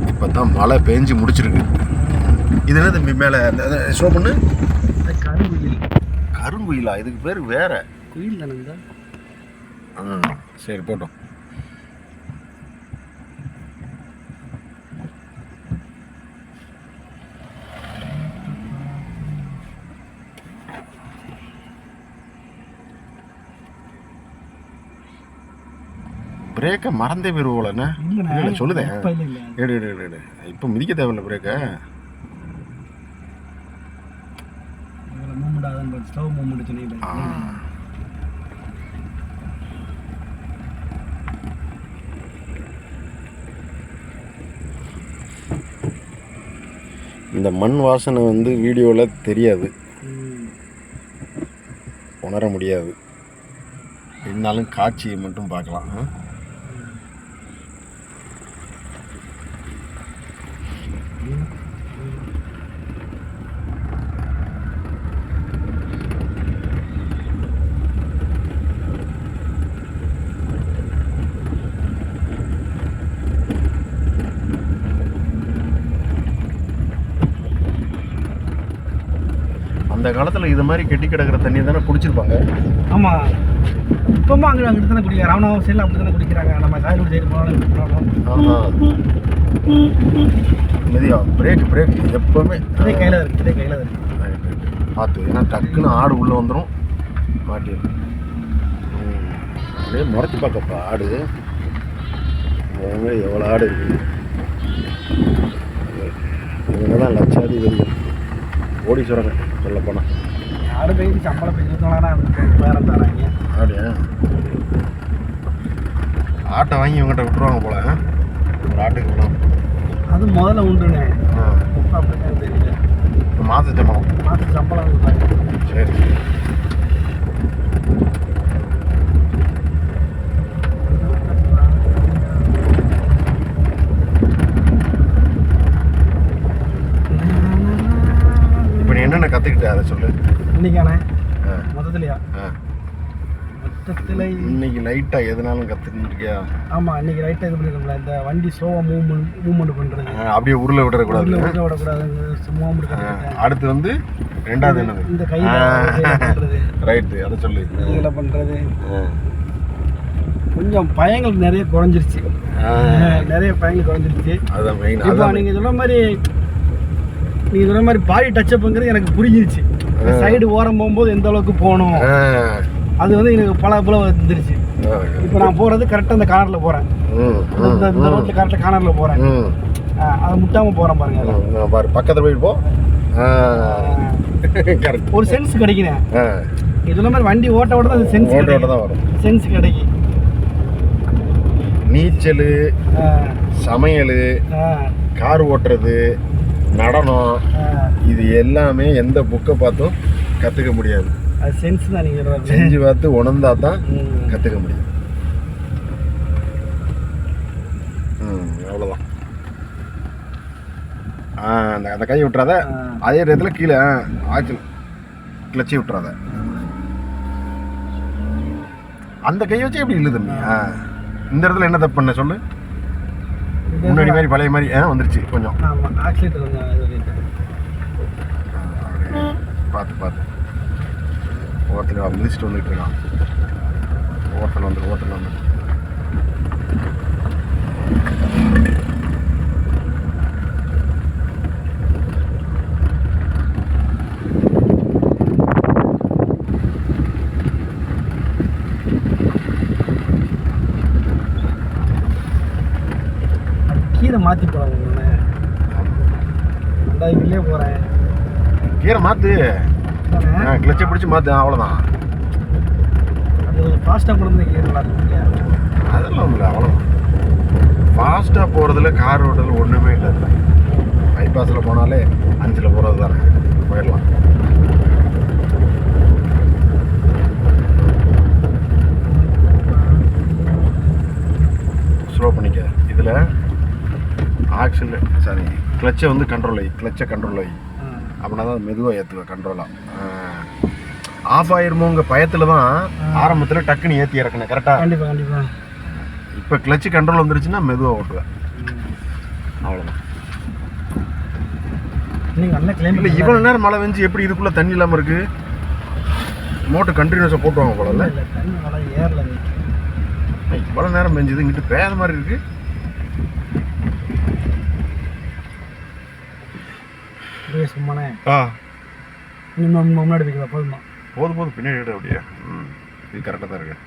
இப்போ தான் மழை பெஞ்சு முடிச்சிருக்கு. இது என்ன தம்பி மேலே ஷோ பண்ணு? கருங்குயில். கருங்குயிலா? இதுக்கு பேர் வேற குயில் தானுங்க. சரி போட்டோம். பிரேக்கை மறந்தே போயிருவோம்ல. இல்லை சொல்லுதேன். எடு எடு எடு எடு. இப்போ மிதிக்க தேவையில்ல பிரேக்கை. இந்த மண் வாசனை வந்து வீடியோவில் தெரியாது, உணர முடியாது. இருந்தாலும் காட்சியை மட்டும் பார்க்கலாம். அந்த காலத்தில் இது மாதிரி கெட்டி கிடக்கிற தண்ணியை தானே குடிச்சிருப்பாங்க. ஆமாம், இப்போமா அங்கே அங்கிட்டு தானே குடிக்கிறாங்க. ராமநாதபுரம் சைடில் அப்படி தானே குடிக்கிறாங்க. நம்ம காயலூர் சைடு போனாலும் மெதியா பிரேக் எப்போவுமே இதே கையில் இருக்குது. பார்த்து, ஏன்னா டக்குன்னு ஆடு உள்ளே வந்துடும், மாட்டிடும். அப்படியே முறைச்சி பார்க்கப்பா ஆடு எவ்வளோ ஆடு இருக்குது. இவங்க தான் லட்சாதிபதிகள், கோடீஸ்வரங்க சொல்ல போனால். ஆடு போய் சம்பளம் போய் வேற தராங்க. அப்படியா? ஆட்டை வாங்கி இவங்ககிட்ட விட்டுருவாங்க போல. ஒரு ஆட்டுக்கு போகலாம். அது முதல்ல உண்டுண்ணே. அப்படின்னு தெரியல. மாத சம்பளம் சரி. இப்போ நீ என்னென்ன கற்றுக்கிட்ட அதை சொல்லு. இன்னைக்கானே மொத்தத்துலையா? இன்னைக்கு லைட்டா எதுனாலும் கத்துக்கிட்டியா? ஆமா, இன்னைக்கு லைட்டா இது பண்ணிருக்கோம்ல, இந்த வண்டி ஸ்லோவா மூவ்மெண்ட் பண்றது, அப்படியே உருள விடக்கூடாது. அடுத்து வந்து ரெண்டாவது என்னது? இந்த கையில பண்றது. ரைட், அத சொல்லு. கையில பண்றது. கொஞ்சம் பயங்கள் நிறைய குறைஞ்சிருச்சு. நிறைய பயங்கள் குறைஞ்சிருச்சு. அதான் மெயின். இப்போ நீங்க சொல்ற மாதிரி பாடி டச்சப்ங்கிறது எனக்கு புரிஞ்சிருச்சு. சைடு ஓரம் போகும்போது எந்த அளவுக்கு போகணும், அது வந்து எனக்கு பல வந்துருச்சு. இப்போ நான் போகிறது கரெக்டாக அந்த கார்னரில் போகிறேன். இந்த ரோட்டில் கரெக்டாக கார்னரில் போகிறேன். அதை முட்டாமல் போகிறேன் பாருங்க. பாரு, பக்கத்தில் போயிட்டு போ. கரெக்ட், ஒரு சென்ஸ் கிடைக்கிறேன். இதுல மாதிரி வண்டி ஓட்ட தான் அந்த சென்ஸ் தான் வரும். சென்ஸ் கிடைக்கும். நீச்சல், சமையல், கார் ஓட்டுறது, நடனம், இது எல்லாமே எந்த புக்கை பார்த்தும் கற்றுக்க முடியாது. அது சென்ஸ் தான். நீங்கள் செஞ்சு பார்த்து உணர்ந்தா தான் கற்றுக்க முடியும். அவ்வளோதான். அந்த கையை விட்டுறாத. அதே நேரத்தில் கீழே ஆக்சில் கிளச்சி விட்டுறாத. அந்த கையை வச்சு எப்படி இல்லை தம்பி? இந்த இடத்துல என்ன தப்பு பண்ண சொல்லு. முன்னாடி மாதிரி பழைய மாதிரி வந்துருச்சு கொஞ்சம். பார்த்து ஓரத்தில் மிதிச்சுட்டு வந்துட்டு இருக்கான். ஓரத்தில் வந்து கீரை மாற்றி போகிறேன். அந்த போகிறேன். கீரை மாற்று, கிளச்சை பிடிச்சி மாற்று, அவ்வளோதான். அது ஃபாஸ்ட்டாக போகிறது கீரை நல்லா இருக்கு. அதெல்லாம் இல்லை, அவ்வளோதான். ஃபாஸ்ட்டாக போகிறதுல கார் ஓட்டுறதுல ஒன்றுமே இல்லை. பைபாஸில் போனாலே 5ல் போகிறது தானே, போயிடலாம். ஸ்லோ பண்ணிக்க. இதில் ஆக்சில் கிளச்சை வந்து கிளச்சை கண்ட்ரோல் ஆகி அப்படின்னா தான் மெதுவாக ஏற்றுவேன். கண்ட்ரோலாக ஆஃப் ஆயிருமோங்க பயத்தில் தான் ஆரம்பத்தில் டக்குன்னு ஏற்றி இறக்கணும். கரெக்டாக? கண்டிப்பாக. இப்போ கிளச்சு கண்ட்ரோல் வந்துருச்சுன்னா மெதுவாக ஓட்டுவேன். அவ்வளோதான். நீங்கள் நல்லா கிளைம் இல்லை இவ்வளோ நேரம் மழை பெஞ்சு எப்படி இதுக்குள்ளே தண்ணி இல்லாமல் இருக்குது? மோட்டர் கண்டினியூஸாக போட்டுவாங்க போல இல்லை? இல்லை தண்ணி மழை ஏறல. இவ்வளோ நேரம் பெஞ்சுது, இங்கிட்டு பேத மாதிரி இருக்குது. சும்மானே ஆ இன்னும் முன்னாடி வைக்கிறதா போதுமா? போதும் பின்னாடி அப்படியே. இது கரெக்டாக தான் இருக்கு.